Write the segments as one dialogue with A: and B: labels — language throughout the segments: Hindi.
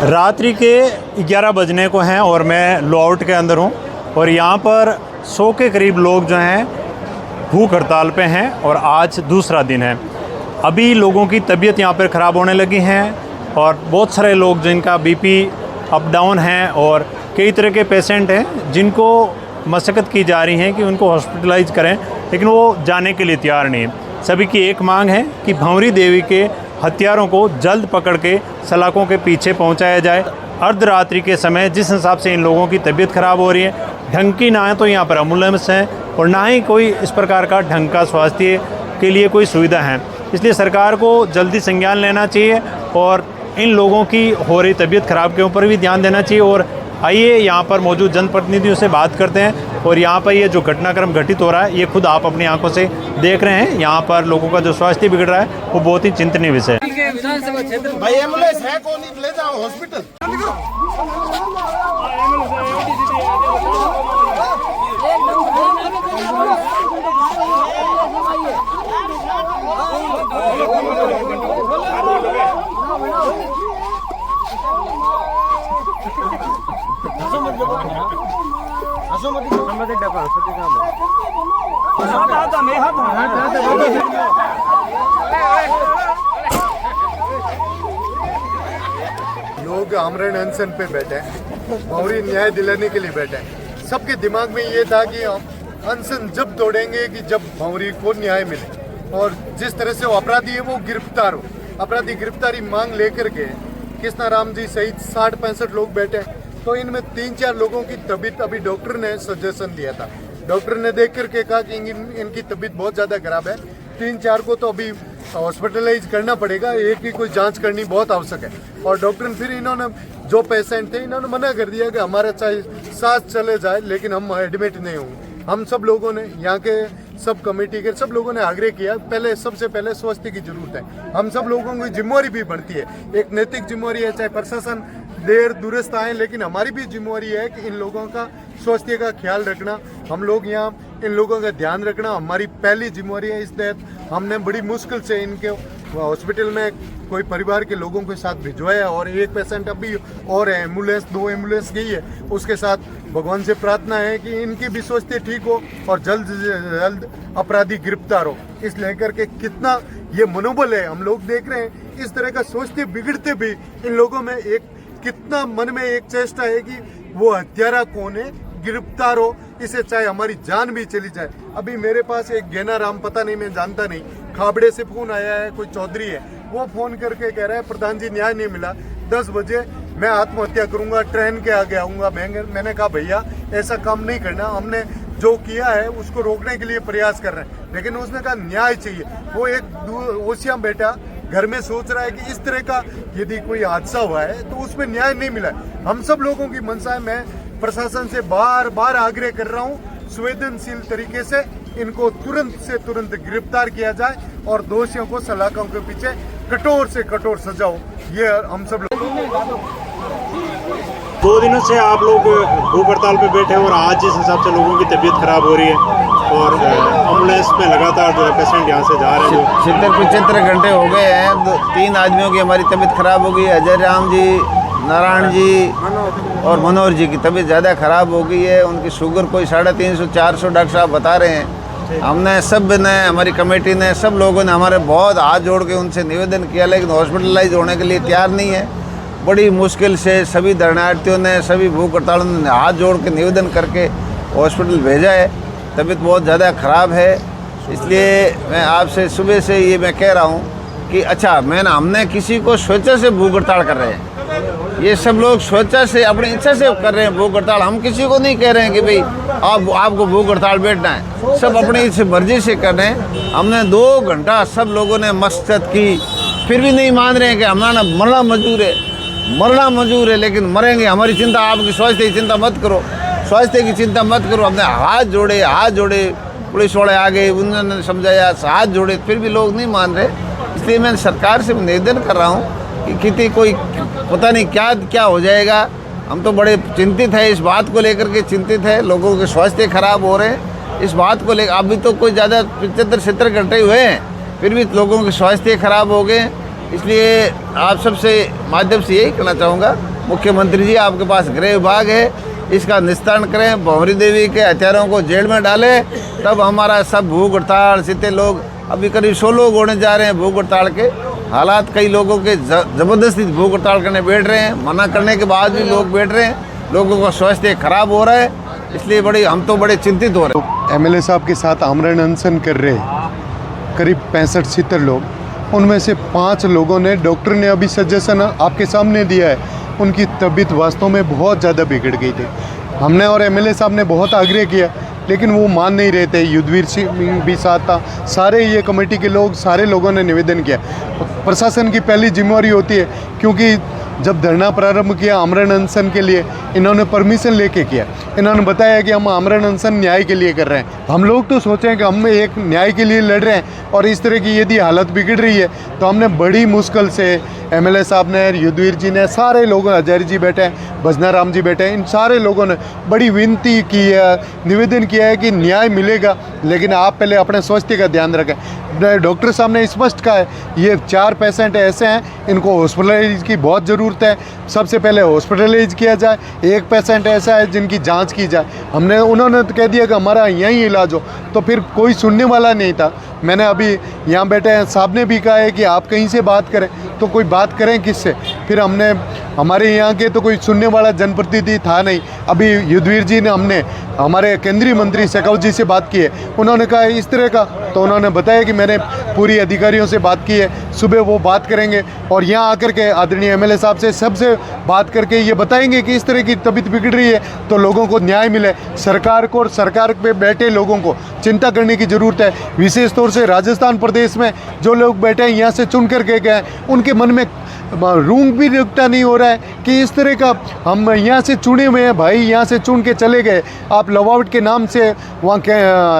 A: रात्रि के 11 बजने को हैं और मैं लो आउट के अंदर हूँ और यहाँ पर 100 के करीब लोग जो हैं भूख हड़ताल पे हैं और आज दूसरा दिन है। अभी लोगों की तबीयत यहाँ पर ख़राब होने लगी हैं और बहुत सारे लोग जिनका बीपी अप डाउन है और कई तरह के पेशेंट हैं जिनको मशक्क़त की जा रही है कि उनको हॉस्पिटलाइज करें, लेकिन वो जाने के लिए तैयार नहीं है। सभी की एक मांग है कि भंवरी देवी के हत्यारों को जल्द पकड़ के सलाखों के पीछे पहुंचाया जाए। अर्धरात्रि के समय जिस हिसाब से इन लोगों की तबीयत ख़राब हो रही है, ढंग की ना तो यहाँ पर एम्बुलेंस है और ना ही कोई इस प्रकार का ढंग का स्वास्थ्य के लिए कोई सुविधा है। इसलिए सरकार को जल्दी संज्ञान लेना चाहिए और इन लोगों की हो रही तबीयत ख़राब के ऊपर भी ध्यान देना चाहिए। और आइए यहाँ पर मौजूद जनप्रतिनिधियों से बात करते हैं और यहाँ पर ये जो घटनाक्रम घटित हो रहा है ये खुद आप अपनी आंखों से देख रहे हैं। यहाँ पर लोगों का जो स्वास्थ्य बिगड़ रहा है वो बहुत ही चिंतनीय विषय है।
B: भाई एम्बुलेंस है कौन, ले जाओ हॉस्पिटल। लोग आमरण अनशन पे बैठे हैं, भंवरी न्याय दिलाने के लिए बैठे हैं। सबके दिमाग में ये था कि हम अनशन जब तोड़ेंगे कि जब भंवरी को न्याय मिले और जिस तरह से वो अपराधी है वो गिरफ्तार हो। अपराधी गिरफ्तारी मांग लेकर के कृष्णाराम जी सहित 60-65 लोग बैठे, तो इनमें 3-4 लोगों की तबीयत अभी डॉक्टर ने सजेशन दिया था। डॉक्टर ने देख करके कहा कि इनकी तबीयत बहुत ज़्यादा खराब है, 3-4 को तो अभी हॉस्पिटलाइज करना पड़ेगा, एक की कोई जांच करनी बहुत आवश्यक है। और डॉक्टर फिर इन्होंने जो पेशेंट थे इन्होंने मना कर दिया कि हमारा चाहे सांस चले जाए लेकिन हम एडमिट नहीं होंगे। हम सब लोगों ने, यहाँ के सब कमेटी के सब लोगों ने आग्रह किया, पहले सबसे पहले स्वास्थ्य की जरूरत है। हम सब लोगों की जिम्मेवारी भी बढ़ती है, एक नैतिक जिम्मेवारी है, चाहे प्रशासन देर दुरुस्त आए लेकिन हमारी भी जिम्मेवारी है कि इन लोगों का स्वास्थ्य का ख्याल रखना, हम लोग यहाँ इन लोगों का ध्यान रखना हमारी पहली जिम्मेवारी है। इस तहत हमने बड़ी मुश्किल से इनके हॉस्पिटल में कोई परिवार के लोगों के साथ भिजवाया और एक पेशेंट अभी और है, एम्बुलेंस 2 एम्बुलेंस गई है। उसके साथ भगवान से प्रार्थना है कि इनकी भी स्वास्थ्य ठीक हो और जल्द से जल्द अपराधी गिरफ्तार हो। इस लेकर के कितना ये मनोबल है, हम लोग देख रहे हैं। इस तरह का स्वास्थ्य बिगड़ते भी इन लोगों में एक कितना मन में एक चेष्टा है कि वो हत्यारा कौन है, गिरफ्तार हो, इसे चाहे हमारी जान भी चली जाए। अभी मेरे पास एक गैनाराम, पता नहीं मैं जानता नहीं, खाबड़े से फोन आया है, कोई चौधरी है, वो फोन करके कह रहा है प्रधान जी न्याय नहीं मिला, 10 बजे मैं आत्महत्या करूंगा, ट्रेन के आगे आऊंगा। मैंने कहा भैया ऐसा काम नहीं करना, हमने जो किया है उसको रोकने के लिए प्रयास कर रहे हैं, लेकिन उसने कहा न्याय चाहिए। वो एक ओसिया बेटा घर में सोच रहा है कि इस तरह का यदि कोई हादसा हुआ है तो उसमें न्याय नहीं मिला। हम सब लोगों की मंशा है, मैं प्रशासन से बार बार आग्रह कर रहा हूँ, संवेदनशील तरीके से इनको तुरंत से तुरंत गिरफ्तार किया जाए और दोषियों को सलाखों के पीछे कठोर से कठोर सजा हो। ये हम सब लोग
A: 2 दिनों से आप लोग भूख हड़ताल पे बैठे हैं और आज जिस हिसाब से लोगों की तबीयत खराब हो रही है और एम्बुलेंस में लगातार जो है पेशेंट यहाँ से जा रहे हैं,
C: 70-75 घंटे हो गए हैं। 3 आदमियों की हमारी तबीयत खराब हो गई। अजय राम जी, नारायण जी और मनोहर जी की तबीयत ज़्यादा ख़राब हो गई है। उनकी शुगर कोई 350-400 डॉक्टर साहब बता रहे हैं। हमने सब ने, हमारी कमेटी ने, सब लोगों ने हमारे बहुत हाथ जोड़ के उनसे निवेदन किया, लेकिन हॉस्पिटलाइज होने के लिए तैयार नहीं है। बड़ी मुश्किल से सभी धरनार्थियों ने, सभी भूख हड़तालों ने हाथ जोड़ के निवेदन करके हॉस्पिटल भेजा है। तबीयत बहुत ज़्यादा ख़राब है, इसलिए मैं आपसे सुबह से ये मैं कह रहा हूँ कि अच्छा हमने किसी को स्वेच्छा से भूख हड़ताल कर रहे हैं, ये सब लोग स्वेच्छा से अपनी इच्छा से कर रहे हैं भूख हड़ताल। हम किसी को नहीं कह रहे हैं कि भाई आपको भूख हड़ताल बैठना है, सब अपनी से मर्जी से कर रहे हैं। हमने 2 घंटा सब लोगों ने मशक्कत की, फिर भी नहीं मान रहे हैं कि हमारा मरना मंजूर है, लेकिन मरेंगे। हमारी चिंता, आपकी स्वास्थ्य की चिंता मत करो, स्वास्थ्य की चिंता मत करो। हमने हाथ जोड़े, पुलिस वाले आ गए, उन्होंने समझाया, हाथ जोड़े, फिर भी लोग नहीं मान रहे। इसलिए मैं सरकार से निवेदन कर रहा हूँ कि किसी कोई पता नहीं क्या हो जाएगा। हम तो बड़े चिंतित है, इस बात को लेकर के चिंतित है। लोगों के स्वास्थ्य खराब हो रहे हैं, इस बात को लेकर। अभी तो कोई ज़्यादा 75-70 घंटे हुए हैं, फिर भी लोगों के स्वास्थ्य खराब हो गए। इसलिए आप सबसे माध्यम से यही कहना चाहूँगा मुख्यमंत्री जी आपके पास गृह विभाग है, इसका निस्तारण करें, भंवरी देवी के हत्यारों को जेल में डालें, तब हमारा सब भूख हड़ताल सीते लोग अभी करीब 100 लोग होने जा रहे हैं भूख हड़ताल के हालात। कई लोगों के ज़बरदस्ती भूख हड़ताल करने बैठ रहे हैं, मना करने के बाद भी लोग बैठ रहे हैं, लोगों का स्वास्थ्य खराब हो रहा है, इसलिए हम तो बड़े चिंतित हो रहे हैं।
B: एमएलए साहब के साथ आमरण अनशन कर रहे करीब 65-70 लोग, उनमें से 5 लोगों ने, डॉक्टर ने अभी सजेशन आपके सामने दिया है, उनकी तबीयत वास्तव में बहुत ज़्यादा बिगड़ गई थी। हमने और एमएलए साहब ने बहुत आग्रह किया, लेकिन वो मान नहीं रहे थे। युद्धवीर सिंह भी साथ था, सारे ये कमेटी के लोग, सारे लोगों ने निवेदन किया। प्रशासन की पहली जिम्मेवारी होती है, क्योंकि जब धरना प्रारंभ किया आमरण अनशन के लिए, इन्होंने परमिशन लेके किया। इन्होंने बताया कि हम आमरण अनशन न्याय के लिए कर रहे हैं। हम लोग तो सोचें कि हम एक न्याय के लिए लड़ रहे हैं, और इस तरह की यदि हालत बिगड़ रही है तो हमने बड़ी मुश्किल से, एमएलए साहब ने, युद्धवीर जी ने, सारे लोगों, अजय जी बैठे हैं, भजना राम जी बैठे हैं, इन सारे लोगों ने बड़ी विनती की है, निवेदन किया है कि न्याय मिलेगा, लेकिन आप पहले अपने स्वास्थ्य का ध्यान रखें। डॉक्टर साहब ने स्पष्ट कहा है, ये 4 पेशेंट ऐसे हैं, इनको हॉस्पिटलाइज की बहुत ज़रूरत है, सबसे पहले हॉस्पिटलाइज किया जाए। 1 पेशेंट ऐसा है जिनकी जांच की जाए। उन्होंने तो कह दिया कि हमारा यहीं इलाज हो, तो फिर कोई सुनने वाला नहीं था। मैंने अभी यहाँ बैठे हैं, साहब ने भी कहा है कि आप कहीं से बात करें, तो कोई बात करें किससे? फिर हमने, हमारे यहाँ के तो कोई सुनने वाला जनप्रतिनिधि था नहीं। अभी युद्धवीर जी ने, हमने हमारे केंद्रीय मंत्री शेखावत जी से बात की है, उन्होंने कहा इस तरह का, तो उन्होंने बताया कि मैंने पूरी अधिकारियों से बात की है, सुबह वो बात करेंगे और यहाँ आकर के आदरणीय एमएलए साहब से सबसे बात करके ये बताएंगे कि इस तरह की तबीयत बिगड़ रही है तो लोगों को न्याय मिले। सरकार को और सरकार पे बैठे लोगों को चिंता करने की ज़रूरत है। विशेष तौर से राजस्थान प्रदेश में जो लोग बैठे हैं, यहाँ से चुन करके गए, उनके मन में रूंग भी रुकता नहीं हो रहा है कि इस तरह का, हम यहाँ से चुने हुए हैं भाई, यहाँ से चुन के चले गए, आप लवावट के नाम से वहाँ के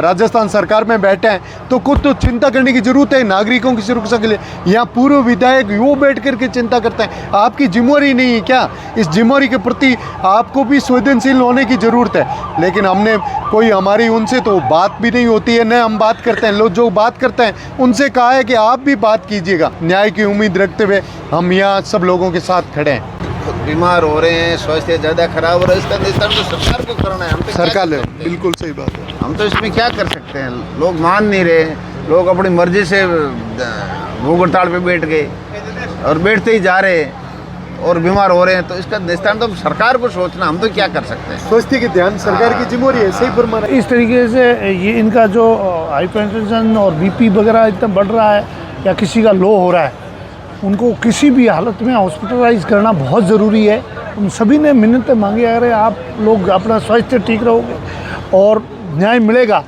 B: राजस्थान सरकार में बैठे हैं, तो कुछ तो चिंता करने की ज़रूरत है नागरिकों की सुरक्षा के लिए। यहाँ पूर्व विधायक वो बैठ करके चिंता करते हैं, आपकी जिम्मेवारी नहीं है क्या? इस जिम्मेवारी के प्रति आपको भी संवेदनशील होने की ज़रूरत है। लेकिन हमने कोई, हमारी उनसे तो बात भी नहीं होती है, न हम बात करते हैं। लोग जो बात करते हैं उनसे कहा है कि आप भी बात कीजिएगा। न्याय की उम्मीद रखते हुए हम यहाँ सब लोगों के साथ खड़े हैं।
C: बीमार हो रहे हैं, स्वास्थ्य ज़्यादा खराब हो रहा है, इसका निस्तारण तो सरकार को करना है। हम तो
B: सरकार ले, बिल्कुल सही बात है।
C: हम तो इसमें क्या कर सकते हैं? लोग मान नहीं रहे, लोग अपनी मर्जी से भूख हड़ताल पे बैठ गए और बैठते ही जा रहे हैं और बीमार हो रहे हैं, तो इसका निस्तारण तो सरकार को सोचना, हम तो क्या कर सकते हैं?
B: स्वास्थ्य के ध्यान सरकार की जिम्मेवारी है, सही फरमाना।
D: इस तरीके से ये इनका जो हाइपरटेंशन और बीपी वगैरह इतना बढ़ रहा है या किसी का लो हो रहा है, उनको किसी भी हालत में हॉस्पिटलाइज करना बहुत ज़रूरी है। उन सभी ने मिन्नतें मांगी, अगर आप लोग अपना स्वास्थ्य ठीक रहोगे और न्याय मिलेगा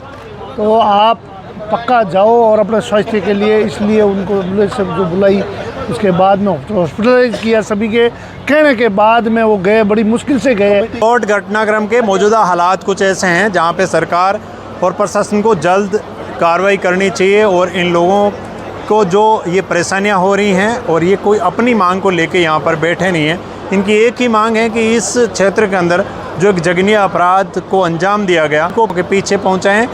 D: तो आप पक्का जाओ और अपने स्वास्थ्य के लिए, इसलिए उनको सब जो बुलाई, उसके बाद में हॉस्पिटलाइज किया। सभी के कहने के बाद में वो गए, बड़ी मुश्किल से गए।
A: और घटनाक्रम के मौजूदा हालात कुछ ऐसे हैं जहाँ पे सरकार और प्रशासन को जल्द कार्रवाई करनी चाहिए, और इन लोगों को जो ये परेशानियां हो रही हैं, और ये कोई अपनी मांग को लेके यहाँ पर बैठे नहीं हैं। इनकी एक ही मांग है कि इस क्षेत्र के अंदर जो एक जघन्य अपराध को अंजाम दिया गया को के पीछे पहुँचाएँ,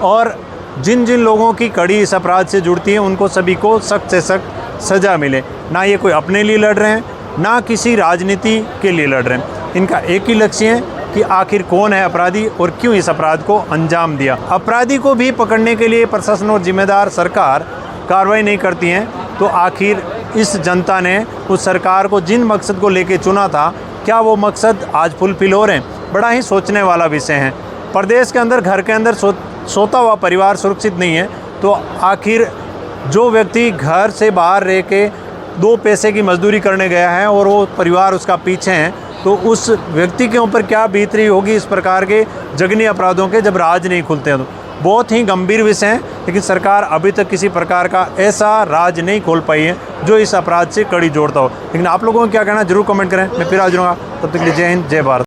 A: और जिन जिन लोगों की कड़ी इस अपराध से जुड़ती है उनको सभी को सख्त से सख्त सज़ा मिले। ना ये कोई अपने लिए लड़ रहे हैं, ना किसी राजनीति के लिए लड़ रहे हैं। इनका एक ही लक्ष्य है कि आखिर कौन है अपराधी और क्यों इस अपराध को अंजाम दिया। अपराधी को भी पकड़ने के लिए प्रशासन और जिम्मेदार सरकार कार्रवाई नहीं करती हैं, तो आखिर इस जनता ने उस सरकार को जिन मकसद को लेके चुना था, क्या वो मकसद आज फुलफिल हो रहे हैं? बड़ा ही सोचने वाला विषय है। प्रदेश के अंदर, घर के अंदर सोता हुआ परिवार सुरक्षित नहीं है, तो आखिर जो व्यक्ति घर से बाहर रह के 2 पैसे की मजदूरी करने गया है और वो परिवार उसका पीछे है, तो उस व्यक्ति के ऊपर क्या बीत रही होगी इस प्रकार के जघन्य अपराधों के, जब राज नहीं खुलते हैं। तो बहुत ही गंभीर विषय है, लेकिन सरकार अभी तक किसी प्रकार का ऐसा राज नहीं खोल पाई है जो इस अपराध से कड़ी जोड़ता हो। लेकिन आप लोगों को क्या कहना, जरूर कमेंट करें। मैं फिर हाजिर हूँगा, तब तक के लिए जय हिंद, जय भारत।